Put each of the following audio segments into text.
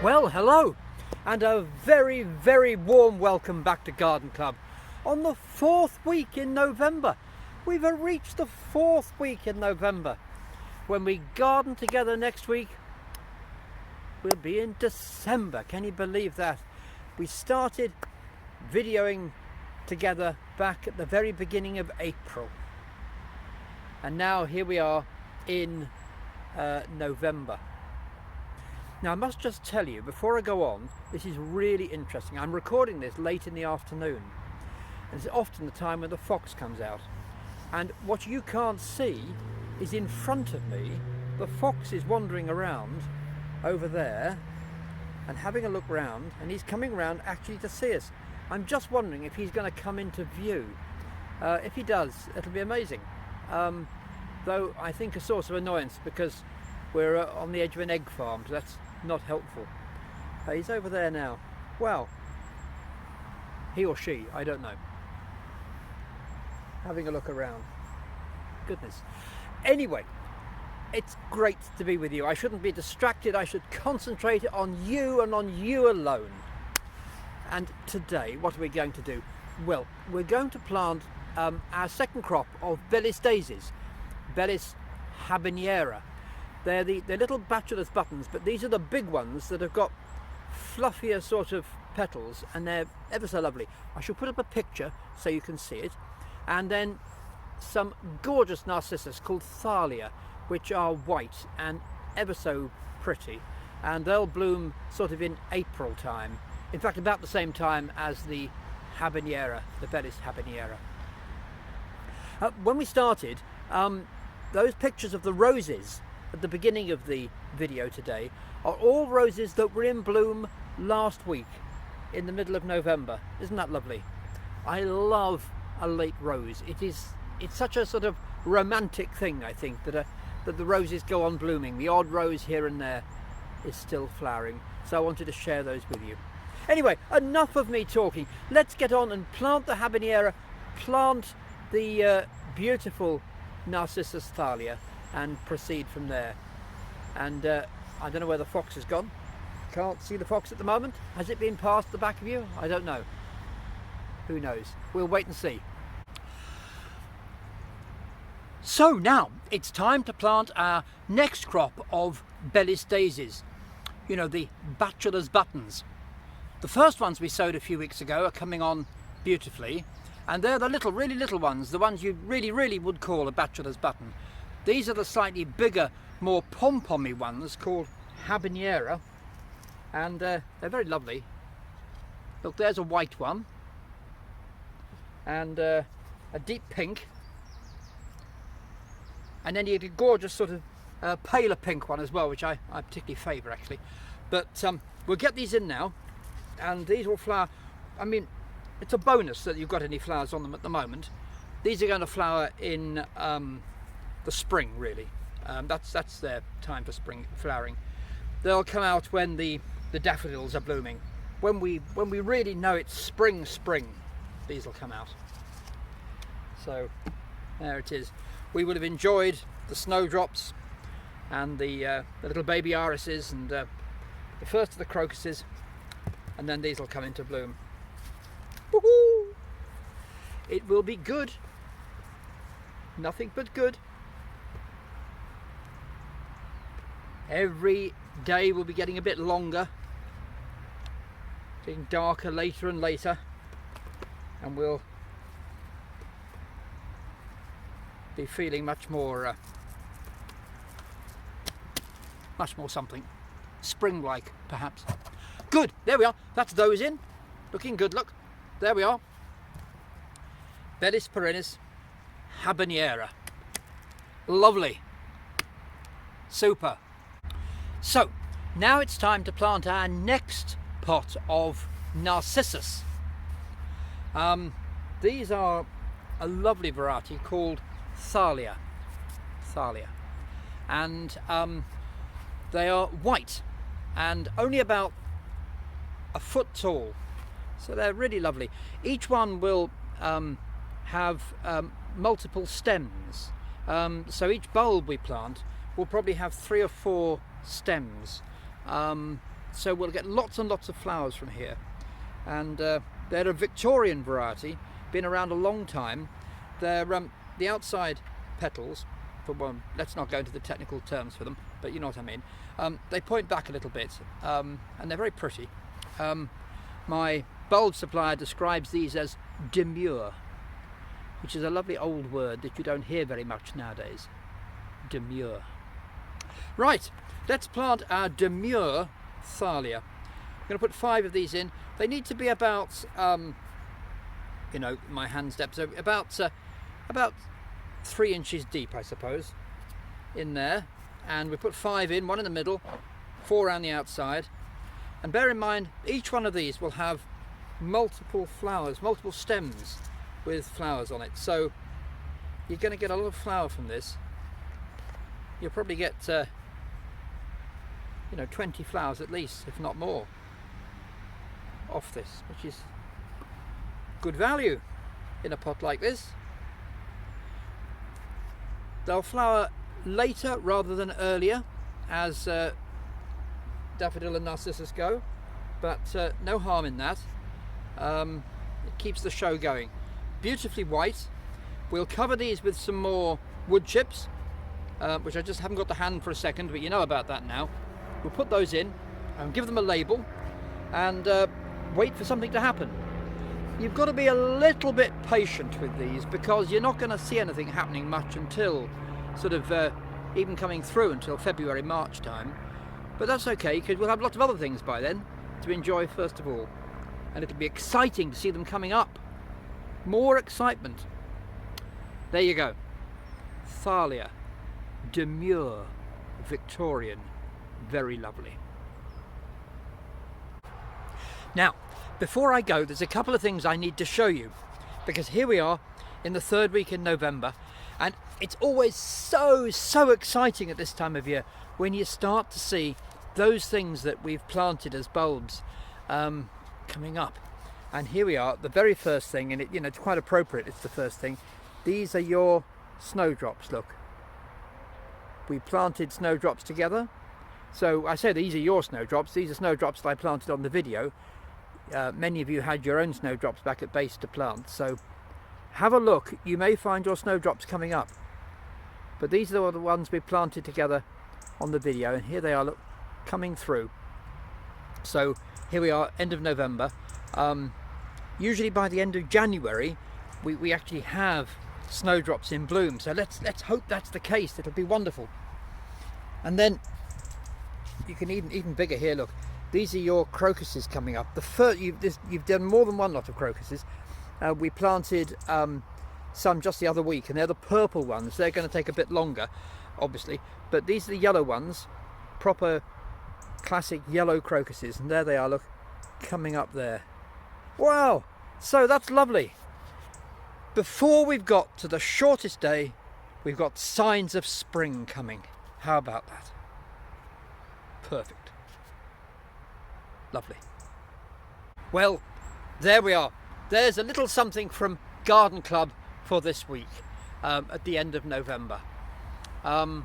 Well, hello, and a very, very warm welcome back to Garden Club on the fourth week in November. We've reached the fourth week in November. When we garden together next week, we'll be in December. Can you believe that? We started videoing together back at the very beginning of April. And now here we are in November. Now I must just tell you, before I go on, this is really interesting. I'm recording this late in the afternoon. And it's often the time when the fox comes out. And what you can't see is in front of me, the fox is wandering around over there and having a look round, and he's coming round actually to see us. I'm just wondering if he's going to come into view. If he does, it'll be amazing. Though I think a source of annoyance, because we're on the edge of an egg farm, so that's not helpful. He's over there now. Well, he or she, I don't know. Having a look around. Goodness. Anyway, it's great to be with you. I shouldn't be distracted. I should concentrate on you and on you alone. And today, what are we going to do? Well, we're going to plant our second crop of Bellis daisies, Bellis habanera. They're little bachelor's buttons, but these are the big ones that have got fluffier sort of petals, and they're ever so lovely. I shall put up a picture so you can see it. And then some gorgeous narcissus called Thalia, which are white and ever so pretty, and they'll bloom sort of in April time. In fact, about the same time as the habanera, the Bellis habanera. When we started, those pictures of the roses at the beginning of the video today are all roses that were in bloom last week in the middle of November. Isn't that lovely? I love a late rose. It's such a sort of romantic thing, I think, that the roses go on blooming. The odd rose here and there is still flowering, so I wanted to share those with you. Anyway, enough of me talking. Let's get on and plant the habanera, plant the beautiful Narcissus Thalia, and proceed from there. And I don't know where the fox has gone. Can't see the fox at the moment. Has it been past the back of you? I don't know. Who knows? We'll wait and see. So now it's time to plant our next crop of Bellis daisies. You know, the bachelor's buttons. The first ones we sowed a few weeks ago are coming on beautifully, and they're the really little ones, the ones you really would call a bachelor's button. These are the slightly bigger, more pom-pommy ones called habanera, and they're very lovely. Look, there's a white one, and a deep pink, and then you get a gorgeous sort of paler pink one as well, which I particularly favour actually. But we'll get these in now, and these will flower. I mean, it's a bonus that you've got any flowers on them at the moment. These are going to flower in the spring, really. That's their time for spring flowering. They'll come out when the daffodils are blooming. When we really know it's spring, these will come out. So there it is. We would have enjoyed the snowdrops and the little baby irises and the first of the crocuses, and then these will come into bloom. Woohoo! It will be good. Nothing but good. Every day will be getting a bit longer, getting darker later and later, and we'll be feeling much more something spring-like, perhaps. Good, there we are. That's those in, looking good. Look, there we are. Bellis perennis habanera. Lovely, super. So now it's time to plant our next pot of narcissus. These are a lovely variety called Thalia, and they are white and only about a foot tall, so they're really lovely. Each one will have multiple stems, so each bulb we plant will probably have 3 or 4 stems, so we'll get lots and lots of flowers from here. And they're a Victorian variety, been around a long time. They're the outside petals, for one, let's not go into the technical terms for them, but you know what I mean. They point back a little bit, and they're very pretty. My bulb supplier describes these as demure, which is a lovely old word that you don't hear very much nowadays. Demure. Right, let's plant our demure thalia. I'm going to put 5 of these in. They need to be about, you know, my hand's depth, so about 3 inches deep, I suppose, in there. And we put 5 in, 1 in the middle, 4 around the outside. And bear in mind, each one of these will have multiple flowers, multiple stems with flowers on it. So you're going to get a lot of flower from this. You'll probably get, you know, 20 flowers at least, if not more, off this, which is good value in a pot like this. They'll flower later rather than earlier, as daffodil and narcissus go, but no harm in that. It keeps the show going. Beautifully white. We'll cover these with some more wood chips, which I just haven't got the hand for a second, but you know about that now. We'll put those in and give them a label and wait for something to happen. You've got to be a little bit patient with these, because you're not going to see anything happening much until sort of even coming through until February, March time. But that's okay, because we'll have lots of other things by then to enjoy first of all. And it'll be exciting to see them coming up. More excitement. There you go. Thalia. Demure. Victorian. Very lovely. Now, before I go, there's a couple of things I need to show you, because here we are in the 3rd week in November, and it's always so exciting at this time of year when you start to see those things that we've planted as bulbs coming up. And here we are, the very first thing, and it's quite appropriate it's the first thing. These are your snowdrops. Look, we planted snowdrops together. So I say these are your snowdrops. These are snowdrops that I planted on the video. Many of you had your own snowdrops back at base to plant, so have a look. You may find your snowdrops coming up, but these are the ones we planted together on the video, and here they are, look, coming through. So here we are, end of November. Usually by the end of January we actually have snowdrops in bloom, so let's hope that's the case. It'll be wonderful. And then you can even bigger here, look, these are your crocuses coming up. The first, you've done more than one lot of crocuses. We planted some just the other week, and they're the purple ones. They're going to take a bit longer, obviously, but these are the yellow ones, proper classic yellow crocuses, and there they are, look, coming up there. Wow, so that's lovely. Before we've got to the shortest day, we've got signs of spring coming. How about that? Perfect. Lovely. Well, there we are. There's a little something from Garden Club for this week, at the end of November. The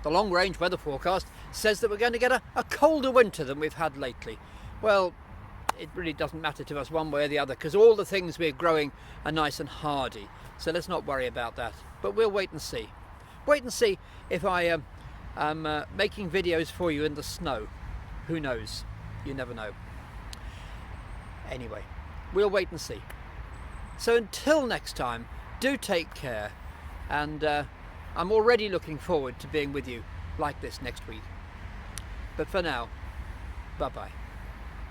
long range weather forecast says that we're going to get a colder winter than we've had lately. Well, it really doesn't matter to us one way or the other, because all the things we're growing are nice and hardy, so let's not worry about that. But we'll wait and see. Wait and see if I am making videos for you in the snow. Who knows? You never know. Anyway, we'll wait and see. So until next time, do take care, and I'm already looking forward to being with you like this next week. But for now, bye-bye.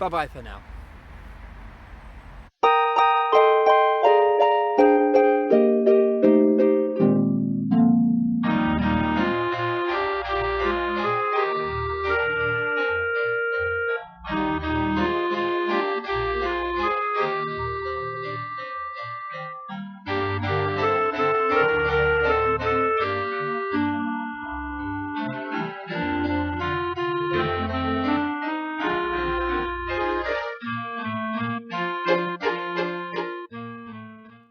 Bye-bye for now.